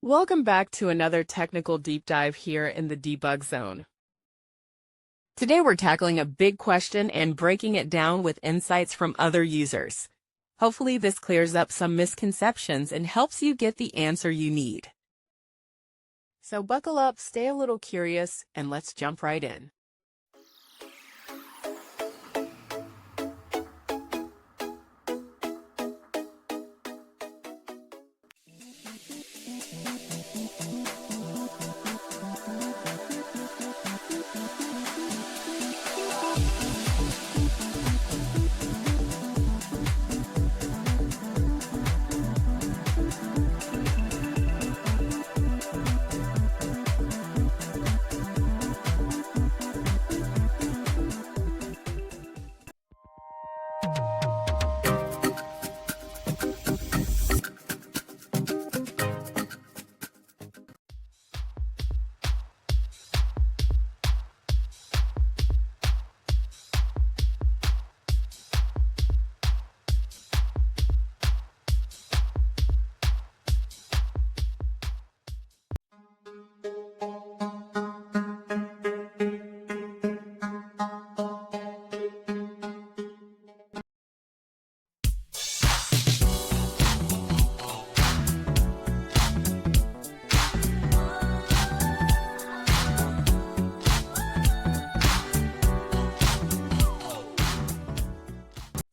Welcome back to another technical deep dive here in the debug zone. Today we're tackling a big question and breaking it down with insights from other users. Hopefully this clears up some misconceptions and helps you get the answer you need. So buckle up, stay a little curious, and let's jump right in.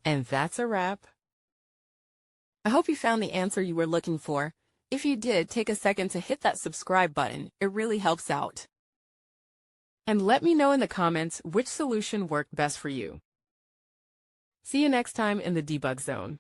And that's a wrap. I hope you found the answer you were looking for. If you did, take a second to hit that subscribe button. It really helps out. And let me know in the comments which solution worked best for you. See you next time in the debug zone.